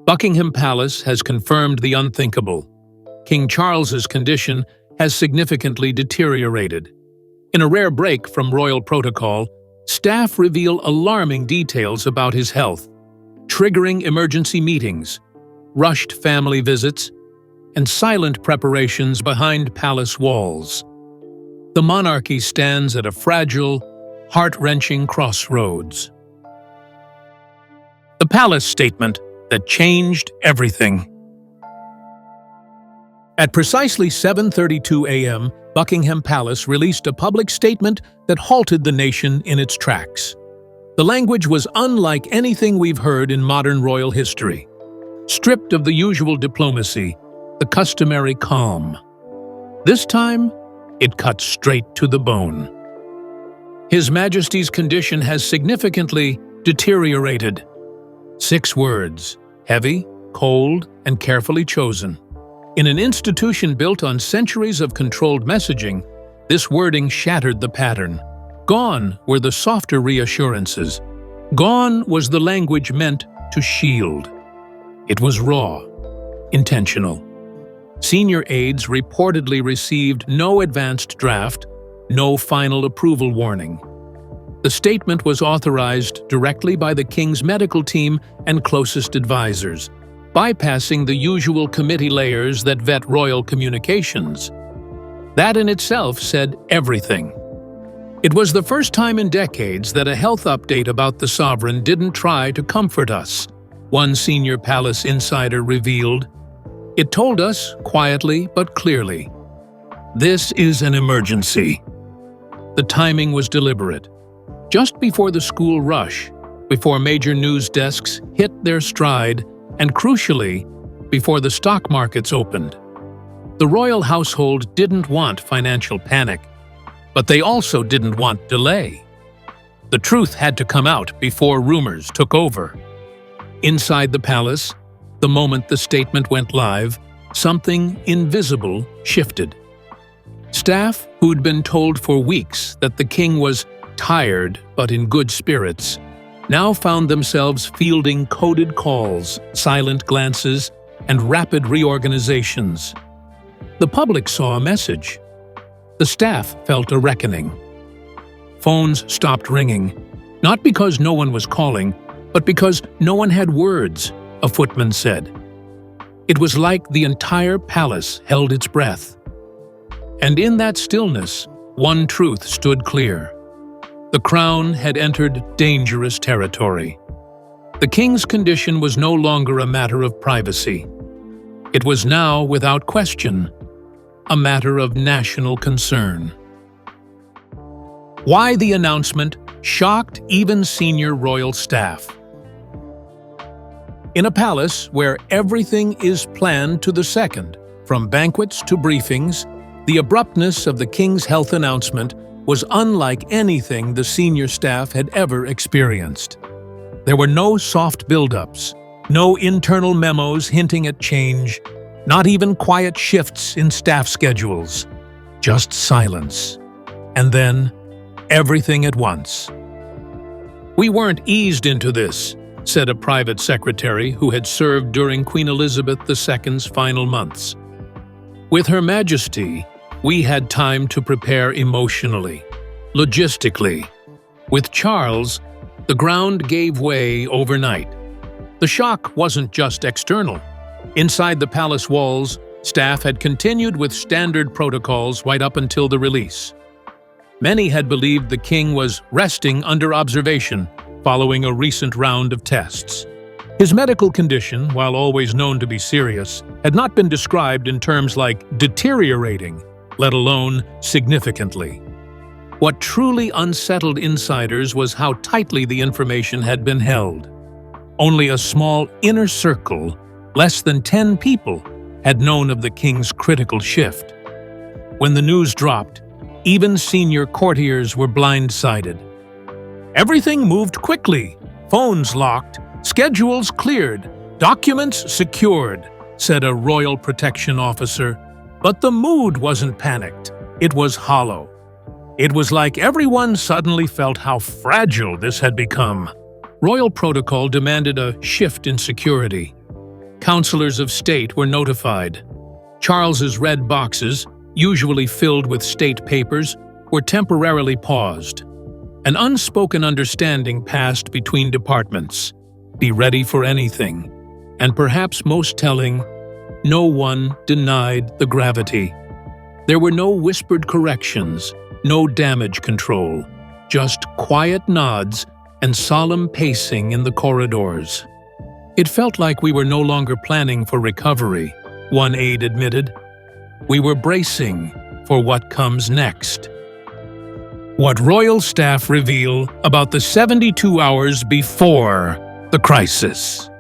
Buckingham Palace has confirmed the unthinkable. King Charles's condition has significantly deteriorated. In a rare break from royal protocol, staff reveal alarming details about his health, triggering emergency meetings, rushed family visits, and silent preparations behind palace walls. The monarchy stands at a fragile, heart-wrenching crossroads. The palace statement that changed everything. At precisely 7:32 a.m., Buckingham Palace released a public statement that halted the nation in its tracks. The language was unlike anything we've heard in modern royal history. Stripped of the usual diplomacy, the customary calm. This time, it cut straight to the bone. His Majesty's condition has significantly deteriorated. 6 words, heavy, cold, and carefully chosen. In an institution built on centuries of controlled messaging, this wording shattered the pattern. Gone were the softer reassurances. Gone was the language meant to shield. It was raw, intentional. Senior aides reportedly received no advanced draft, no final approval warning. The statement was authorized directly by the King's medical team and closest advisors, bypassing the usual committee layers that vet royal communications. That in itself said everything. It was the first time in decades that a health update about the sovereign didn't try to comfort us, one senior palace insider revealed. It told us, quietly but clearly, this is an emergency. The timing was deliberate. Just before the school rush, before major news desks hit their stride, and crucially, before the stock markets opened. The royal household didn't want financial panic, but they also didn't want delay. The truth had to come out before rumors took over. Inside the palace, the moment the statement went live, something invisible shifted. Staff who'd been told for weeks that the king was tired but in good spirits, now found themselves fielding coded calls, silent glances, and rapid reorganizations. The public saw a message. The staff felt a reckoning. Phones stopped ringing, not because no one was calling, but because no one had words, a footman said. It was like the entire palace held its breath. And in that stillness, one truth stood clear. The crown had entered dangerous territory. The king's condition was no longer a matter of privacy. It was now, without question, a matter of national concern. Why the announcement shocked even senior royal staff. In a palace where everything is planned to the second, from banquets to briefings, the abruptness of the king's health announcement was unlike anything the senior staff had ever experienced. There were no soft build-ups, no internal memos hinting at change, not even quiet shifts in staff schedules. Just silence. And then, everything at once. "We weren't eased into this," said a private secretary who had served during Queen Elizabeth II's final months. "With Her Majesty, we had time to prepare emotionally, logistically. With Charles, the ground gave way overnight. The shock wasn't just external. Inside the palace walls, staff had continued with standard protocols right up until the release. Many had believed the king was resting under observation following a recent round of tests. His medical condition, while always known to be serious, had not been described in terms like deteriorating, let alone significantly. What truly unsettled insiders was how tightly the information had been held. Only a small inner circle, less than 10 people, had known of the king's critical shift. When the news dropped, even senior courtiers were blindsided. Everything moved quickly, phones locked, schedules cleared, documents secured, said a royal protection officer. But the mood wasn't panicked, it was hollow. It was like everyone suddenly felt how fragile this had become. Royal protocol demanded a shift in security. Counselors of state were notified. Charles's red boxes, usually filled with state papers, were temporarily paused. An unspoken understanding passed between departments. Be ready for anything. And perhaps most telling, no one denied the gravity. There were no whispered corrections, no damage control, just quiet nods and solemn pacing in the corridors. It felt like we were no longer planning for recovery, one aide admitted. We were bracing for what comes next. What royal staff reveal about the 72 hours before the crisis.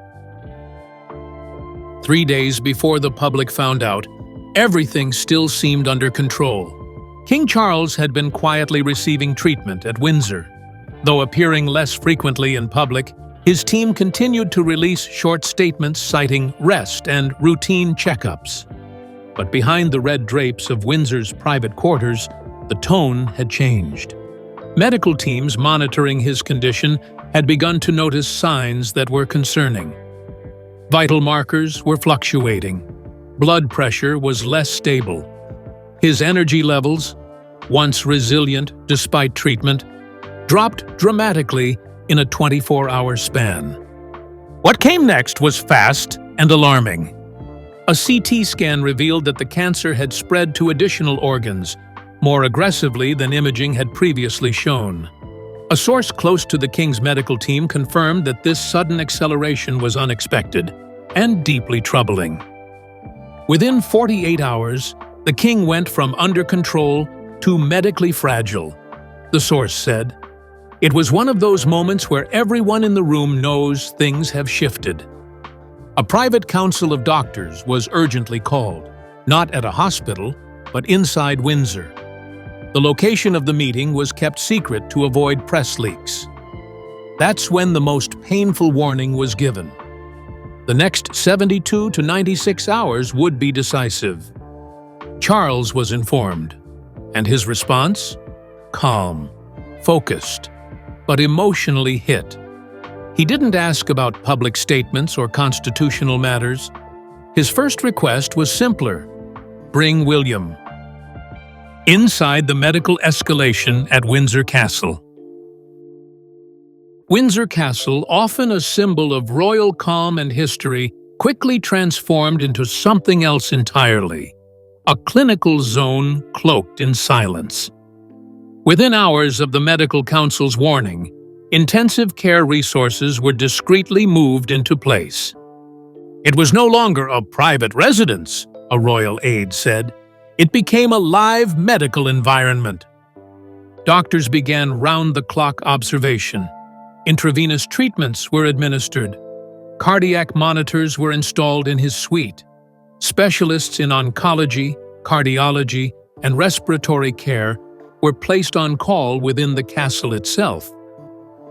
3 days before the public found out, everything still seemed under control. King Charles had been quietly receiving treatment at Windsor. Though appearing less frequently in public, his team continued to release short statements citing rest and routine checkups. But behind the red drapes of Windsor's private quarters, the tone had changed. Medical teams monitoring his condition had begun to notice signs that were concerning. Vital markers were fluctuating. Blood pressure was less stable. His energy levels, once resilient despite treatment, dropped dramatically in a 24-hour span. What came next was fast and alarming. A CT scan revealed that the cancer had spread to additional organs, more aggressively than imaging had previously shown. A source close to the king's medical team confirmed that this sudden acceleration was unexpected and deeply troubling. Within 48 hours, the king went from under control to medically fragile, the source said. It was one of those moments where everyone in the room knows things have shifted. A private council of doctors was urgently called, not at a hospital, but inside Windsor. The location of the meeting was kept secret to avoid press leaks. That's when the most painful warning was given. The next 72 to 96 hours would be decisive. Charles was informed, and his response? Calm, focused, but emotionally hit. He didn't ask about public statements or constitutional matters. His first request was simpler: bring William. Inside the medical escalation at Windsor Castle. Windsor Castle, often a symbol of royal calm and history, quickly transformed into something else entirely. A clinical zone cloaked in silence. Within hours of the medical council's warning, intensive care resources were discreetly moved into place. It was no longer a private residence, a royal aide said. It became a live medical environment. Doctors began round-the-clock observation. Intravenous treatments were administered. Cardiac monitors were installed in his suite. Specialists in oncology, cardiology, and respiratory care were placed on call within the castle itself.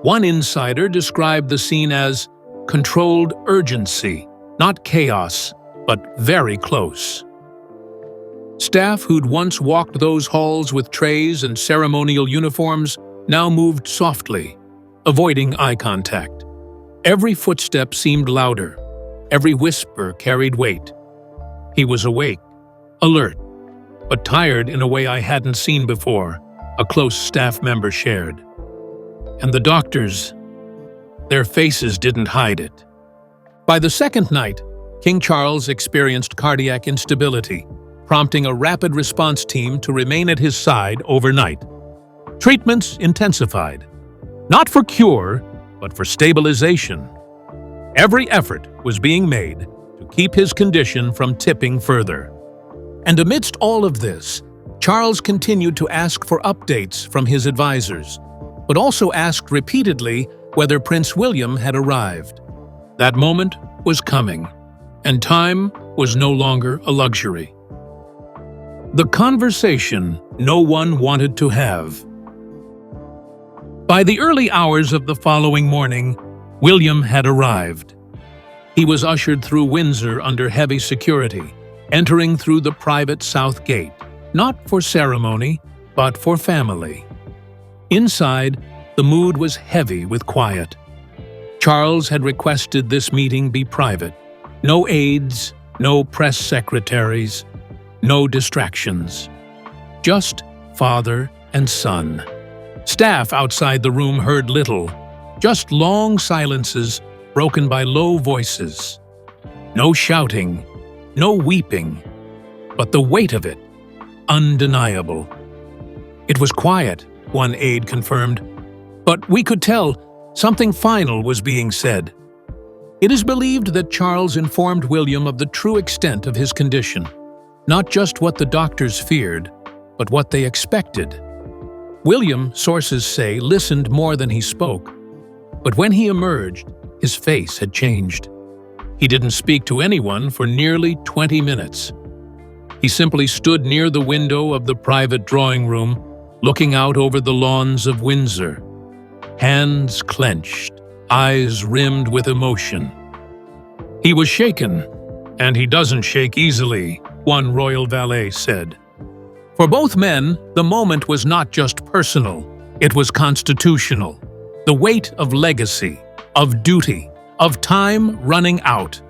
One insider described the scene as controlled urgency, not chaos, but very close. Staff who'd once walked those halls with trays and ceremonial uniforms now moved softly, avoiding eye contact. Every footstep seemed louder. Every whisper carried weight. He was awake, alert, but tired in a way I hadn't seen before, a close staff member shared. And the doctors, their faces didn't hide it. By the second night, King Charles experienced cardiac instability, prompting a rapid response team to remain at his side overnight. Treatments intensified, not for cure, but for stabilization. Every effort was being made to keep his condition from tipping further. And amidst all of this, Charles continued to ask for updates from his advisors, but also asked repeatedly whether Prince William had arrived. That moment was coming, and time was no longer a luxury. The conversation no one wanted to have. By the early hours of the following morning, William had arrived. He was ushered through Windsor under heavy security, entering through the private south gate, not for ceremony, but for family. Inside, the mood was heavy with quiet. Charles had requested this meeting be private, No aides, no press secretaries, no distractions. Just father and son. Staff outside the room heard little, just long silences broken by low voices. No shouting, no weeping, but the weight of it, undeniable. It was quiet, one aide confirmed, but we could tell something final was being said. It is believed that Charles informed William of the true extent of his condition, not just what the doctors feared, but what they expected. William, sources say, listened more than he spoke, but when he emerged, his face had changed. He didn't speak to anyone for nearly 20 minutes. He simply stood near the window of the private drawing room, looking out over the lawns of Windsor. Hands clenched, eyes rimmed with emotion. He was shaken, and he doesn't shake easily, one royal valet said. For both men, the moment was not just personal, it was constitutional. The weight of legacy, of duty, of time running out.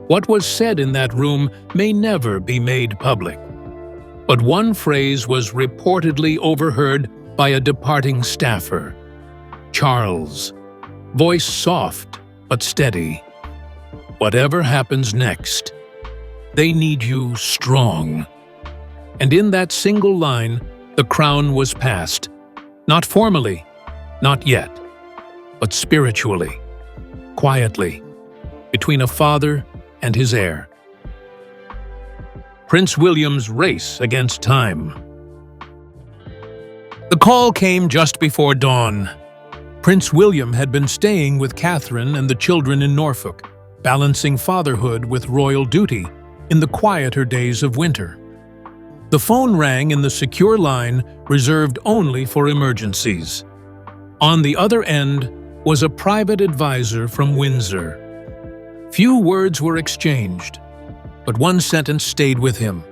What was said in that room may never be made public. But one phrase was reportedly overheard by a departing staffer. Charles. Voice soft but steady. Whatever happens next, they need you strong. And in that single line, the crown was passed. Not formally, not yet, but spiritually, quietly, between a father and his heir. Prince William's race against time. The call came just before dawn. Prince William had been staying with Catherine and the children in Norfolk, balancing fatherhood with royal duty in the quieter days of winter. The phone rang in the secure line reserved only for emergencies. On the other end was a private advisor from Windsor. Few words were exchanged, but one sentence stayed with him.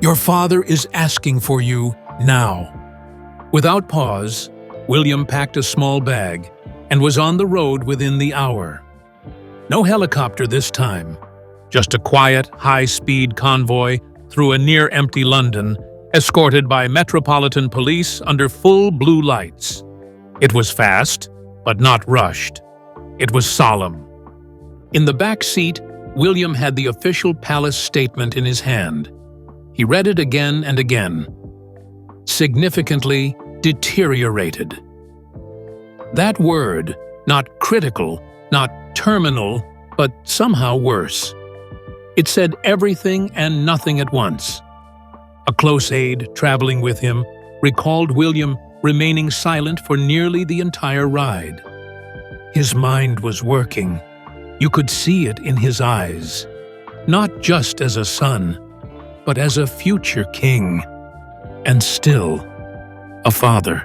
"Your father is asking for you now." Without pause, William packed a small bag and was on the road within the hour. No helicopter this time, just a quiet, high-speed convoy through a near-empty London, escorted by Metropolitan Police under full blue lights. It was fast, but not rushed. It was solemn. In the back seat, William had the official palace statement in his hand. He read it again and again. Significantly deteriorated. That word, not critical, not terminal, but somehow worse. It said everything and nothing at once. A close aide traveling with him recalled William remaining silent for nearly the entire ride. His mind was working. You could see it in his eyes. Not just as a son, but as a future king. And still, a father.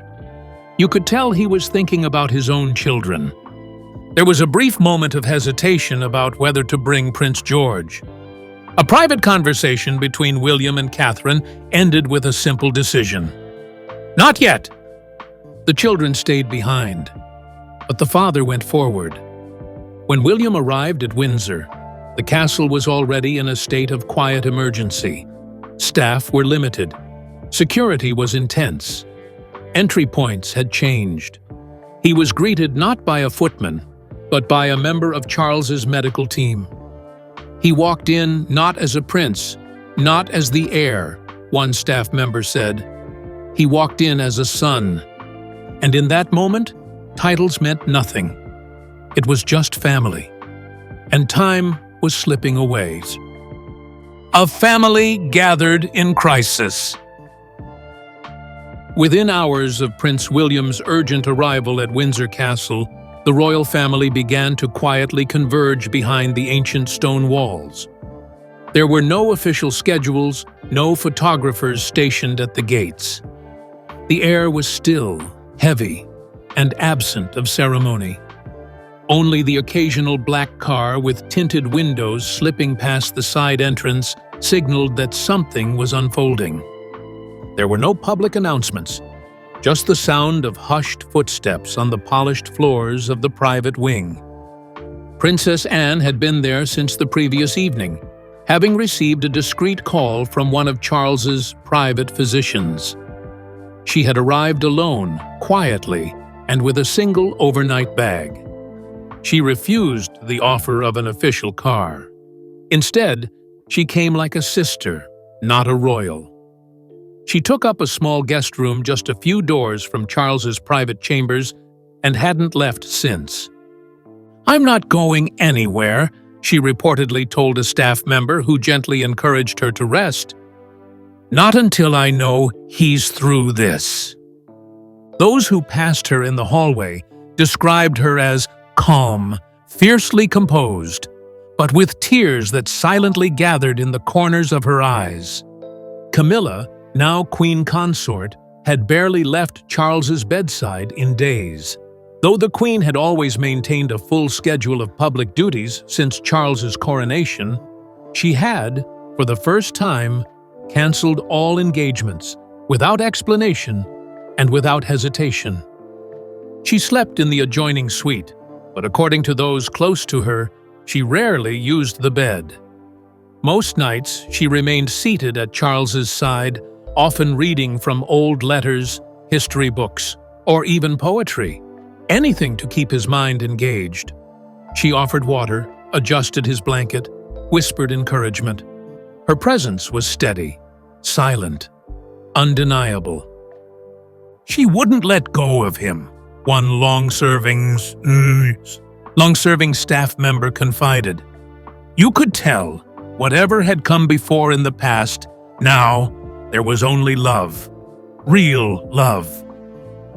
You could tell he was thinking about his own children. There was a brief moment of hesitation about whether to bring Prince George. A private conversation between William and Catherine ended with a simple decision. Not yet! The children stayed behind, but the father went forward. When William arrived at Windsor, the castle was already in a state of quiet emergency. Staff were limited. Security was intense. Entry points had changed. He was greeted not by a footman, but by a member of Charles's medical team. He walked in not as a prince, not as the heir, one staff member said. He walked in as a son. And in that moment, titles meant nothing. It was just family. And time was slipping away. A family gathered in crisis. Within hours of Prince William's urgent arrival at Windsor Castle, the royal family began to quietly converge behind the ancient stone walls. There were no official schedules, no photographers stationed at the gates. The air was still, heavy, and absent of ceremony. Only the occasional black car with tinted windows slipping past the side entrance signaled that something was unfolding. There were no public announcements, just the sound of hushed footsteps on the polished floors of the private wing. Princess Anne had been there since the previous evening, having received a discreet call from one of Charles's private physicians. She had arrived alone, quietly, and with a single overnight bag. She refused the offer of an official car. Instead, she came like a sister, not a royal. She took up a small guest room just a few doors from Charles's private chambers and hadn't left since. "I'm not going anywhere," she reportedly told a staff member who gently encouraged her to rest. "Not until I know he's through this." Those who passed her in the hallway described her as calm, fiercely composed, but with tears that silently gathered in the corners of her eyes. Camilla, now queen consort, had barely left Charles's bedside in days. Though the queen had always maintained a full schedule of public duties since Charles's coronation, she had, for the first time, cancelled all engagements, without explanation and without hesitation. She slept in the adjoining suite, but according to those close to her, she rarely used the bed. Most nights, she remained seated at Charles's side, often reading from old letters, history books, or even poetry. Anything to keep his mind engaged. She offered water, adjusted his blanket, whispered encouragement. Her presence was steady, silent, undeniable. She wouldn't let go of him, one long-serving staff member confided. You could tell, whatever had come before in the past, now there was only love. Real love.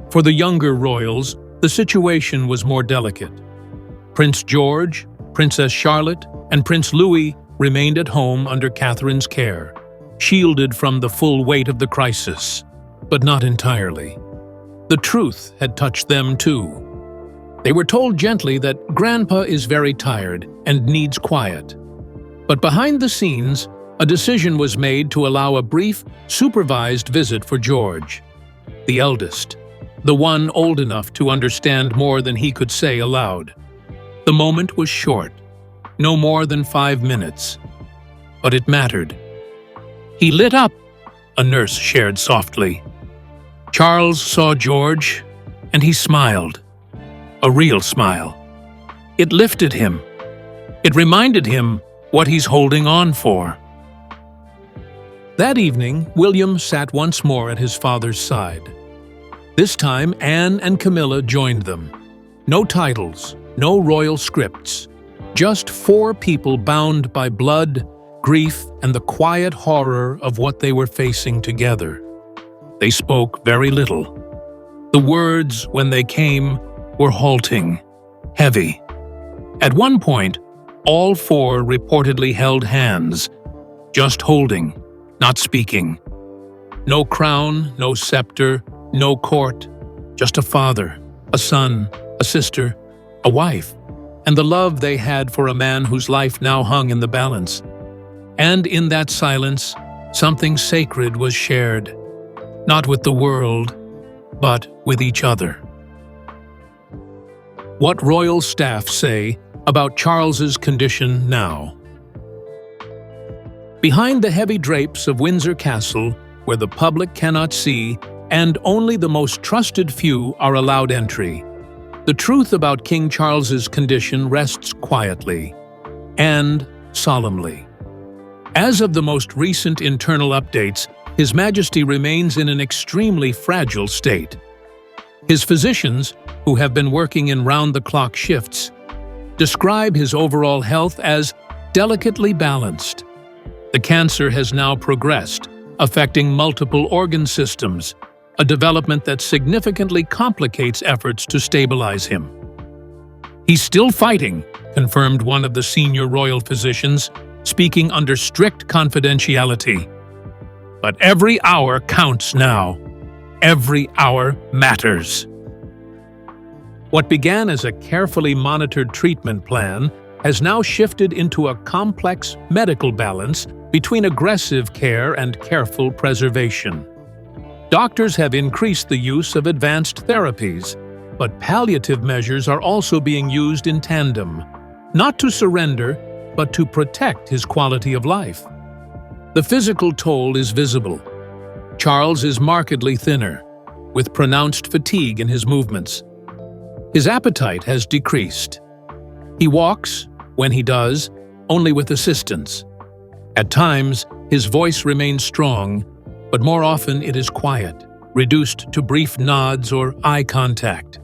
For the younger royals, the situation was more delicate. Prince George, Princess Charlotte, and Prince Louis remained at home under Catherine's care, shielded from the full weight of the crisis, but not entirely. The truth had touched them too. They were told gently that Grandpa is very tired and needs quiet. But behind the scenes, a decision was made to allow a brief, supervised visit for George, the eldest, the one old enough to understand more than he could say aloud. The moment was short, no more than 5 minutes. But it mattered. He lit up, a nurse shared softly. Charles saw George, and he smiled. A real smile. It lifted him. It reminded him what he's holding on for. That evening, William sat once more at his father's side. This time, Anne and Camilla joined them. No titles, no royal scripts. Just 4 people bound by blood, grief, and the quiet horror of what they were facing together. They spoke very little. The words, when they came, were halting, heavy. At one point, all 4 reportedly held hands, just holding, not speaking. No crown, no scepter, no court, just a father, a son, a sister, a wife, and the love they had for a man whose life now hung in the balance. And in that silence, something sacred was shared, not with the world, but with each other. What royal staff say about Charles's condition now. Behind the heavy drapes of Windsor Castle, where the public cannot see and only the most trusted few are allowed entry, the truth about King Charles's condition rests quietly and solemnly. As of the most recent internal updates, His Majesty remains in an extremely fragile state. His physicians, who have been working in round-the-clock shifts, describe his overall health as delicately balanced. The cancer has now progressed, affecting multiple organ systems, a development that significantly complicates efforts to stabilize him. He's still fighting, confirmed one of the senior royal physicians, speaking under strict confidentiality. But every hour counts now. Every hour matters. What began as a carefully monitored treatment plan has now shifted into a complex medical balance between aggressive care and careful preservation. Doctors have increased the use of advanced therapies, but palliative measures are also being used in tandem. not to surrender, but to protect his quality of life. The physical toll is visible. Charles is markedly thinner, with pronounced fatigue in his movements. His appetite has decreased. He walks, when he does, only with assistance. At times, his voice remains strong, but more often it is quiet, reduced to brief nods or eye contact.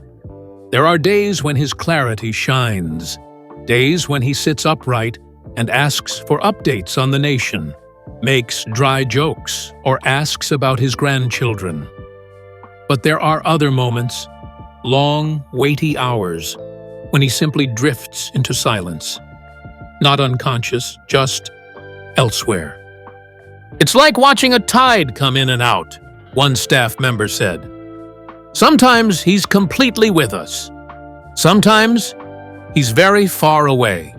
There are days when his clarity shines, days when he sits upright and asks for updates on the nation, makes dry jokes, or asks about his grandchildren. But there are other moments, long, weighty hours, when he simply drifts into silence. Not unconscious, just elsewhere. "It's like watching a tide come in and out," one staff member said. "Sometimes he's completely with us. Sometimes he's very far away."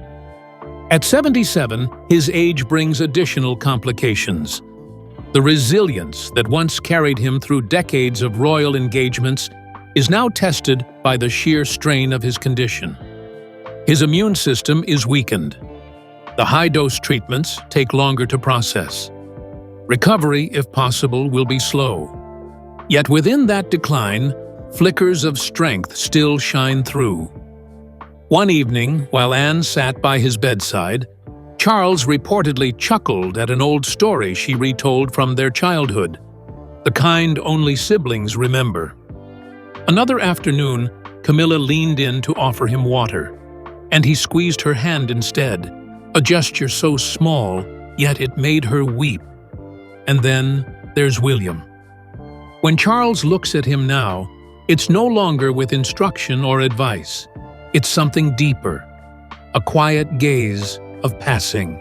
At 77, his age brings additional complications. The resilience that once carried him through decades of royal engagements is now tested by the sheer strain of his condition. His immune system is weakened. The high-dose treatments take longer to process. Recovery, if possible, will be slow. Yet within that decline, flickers of strength still shine through. One evening, while Anne sat by his bedside, Charles reportedly chuckled at an old story she retold from their childhood, the kind only siblings remember. Another afternoon, Camilla leaned in to offer him water, and he squeezed her hand instead, a gesture so small, yet it made her weep. And then there's William. When Charles looks at him now, it's no longer with instruction or advice. It's something deeper, a quiet gaze of passing.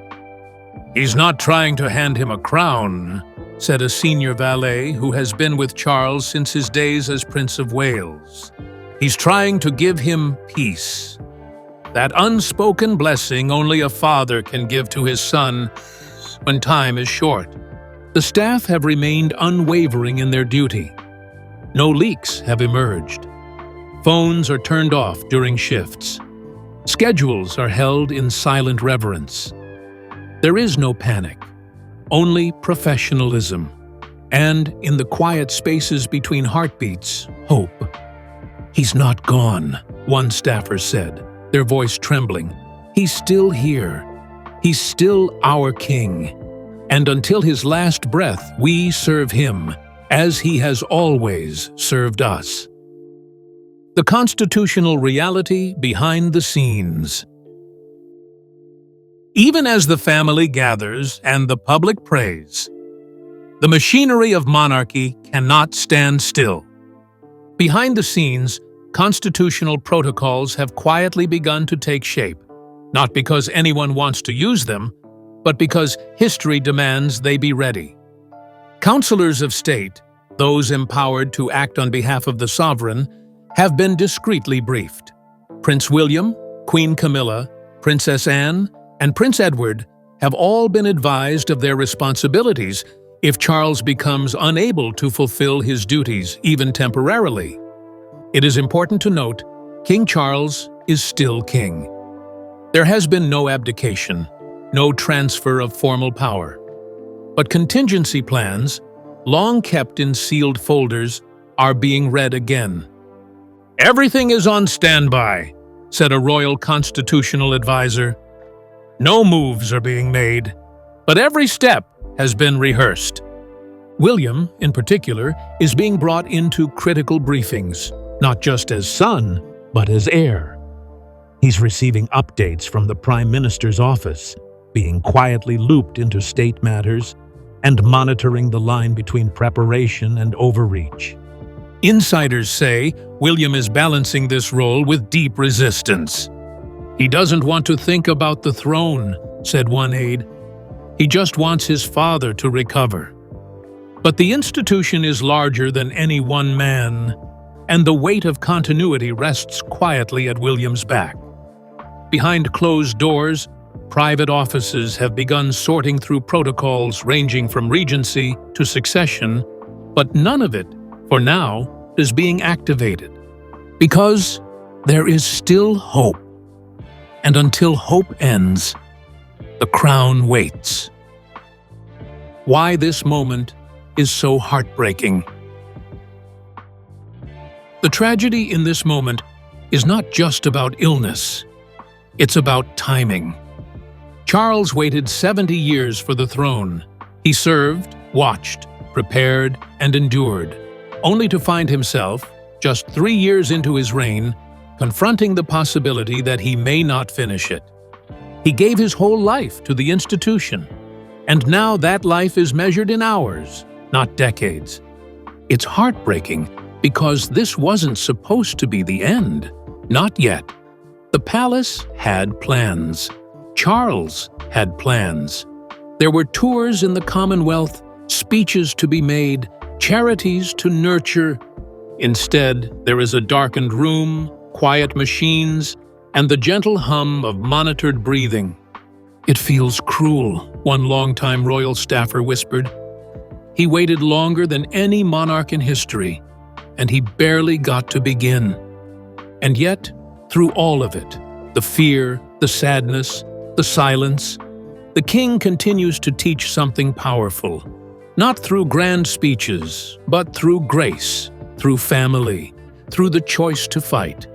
"He's not trying to hand him a crown," said a senior valet who has been with Charles since his days as Prince of Wales. "He's trying to give him peace. That unspoken blessing only a father can give to his son when time is short." The staff have remained unwavering in their duty. No leaks have emerged. Phones are turned off during shifts. Schedules are held in silent reverence. There is no panic, only professionalism. And in the quiet spaces between heartbeats, hope. "He's not gone," one staffer said, their voice trembling. "He's still here. He's still our king. And until his last breath, we serve him, as he has always served us." The constitutional reality behind the scenes. Even as the family gathers and the public prays, the machinery of monarchy cannot stand still. Behind the scenes, constitutional protocols have quietly begun to take shape, not because anyone wants to use them, but because history demands they be ready. Counselors of state, those empowered to act on behalf of the sovereign, have been discreetly briefed. Prince William, Queen Camilla, Princess Anne, and Prince Edward have all been advised of their responsibilities if Charles becomes unable to fulfill his duties, even temporarily. It is important to note, King Charles is still king. There has been no abdication, no transfer of formal power. But contingency plans, long kept in sealed folders, are being read again. "Everything is on standby," said a royal constitutional advisor. "No moves are being made, but every step has been rehearsed." William, in particular, is being brought into critical briefings, not just as son, but as heir. He's receiving updates from the Prime Minister's office, being quietly looped into state matters, and monitoring the line between preparation and overreach. Insiders say William is balancing this role with deep resistance. "He doesn't want to think about the throne," said one aide. "He just wants his father to recover." But the institution is larger than any one man, and the weight of continuity rests quietly at William's back. Behind closed doors, private offices have begun sorting through protocols ranging from regency to succession, but none of it, for now, is being activated. Because there is still hope. And until hope ends, the crown waits. Why this moment is so heartbreaking. The tragedy in this moment is not just about illness. It's about timing. Charles waited 70 years for the throne. He served, watched, prepared, and endured, only to find himself, just 3 years into his reign, confronting the possibility that he may not finish it. He gave his whole life to the institution, and now that life is measured in hours, not decades. It's heartbreaking because this wasn't supposed to be the end. Not yet. The palace had plans. Charles had plans. There were tours in the Commonwealth, speeches to be made, charities to nurture. Instead, there is a darkened room, quiet machines, and the gentle hum of monitored breathing. "It feels cruel," one longtime royal staffer whispered. He waited longer than any monarch in history, and he barely got to begin. And yet, through all of it, the fear, the sadness, the silence, the king continues to teach something powerful. Not through grand speeches, but through grace, through family, through the choice to fight.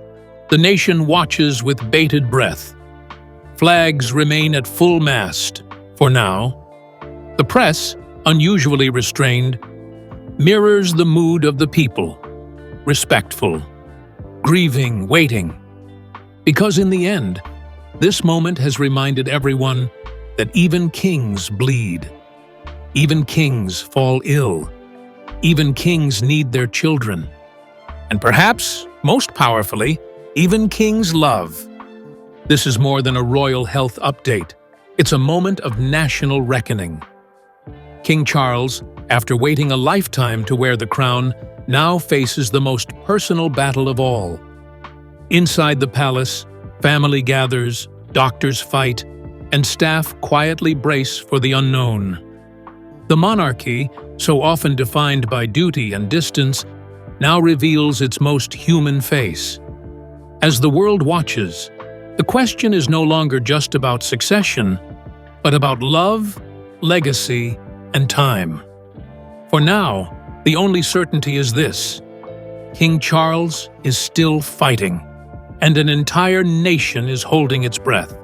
The nation watches with bated breath. Flags remain at full mast, for now. The press, unusually restrained, mirrors the mood of the people, respectful, grieving, waiting. Because in the end, this moment has reminded everyone that even kings bleed. Even kings fall ill. Even kings need their children. And perhaps, most powerfully, even kings love. This is more than a royal health update. It's a moment of national reckoning. King Charles, after waiting a lifetime to wear the crown, now faces the most personal battle of all. Inside the palace, family gathers, doctors fight, and staff quietly brace for the unknown. The monarchy, so often defined by duty and distance, now reveals its most human face. As the world watches, the question is no longer just about succession, but about love, legacy, and time. For now, the only certainty is this: King Charles is still fighting, and an entire nation is holding its breath.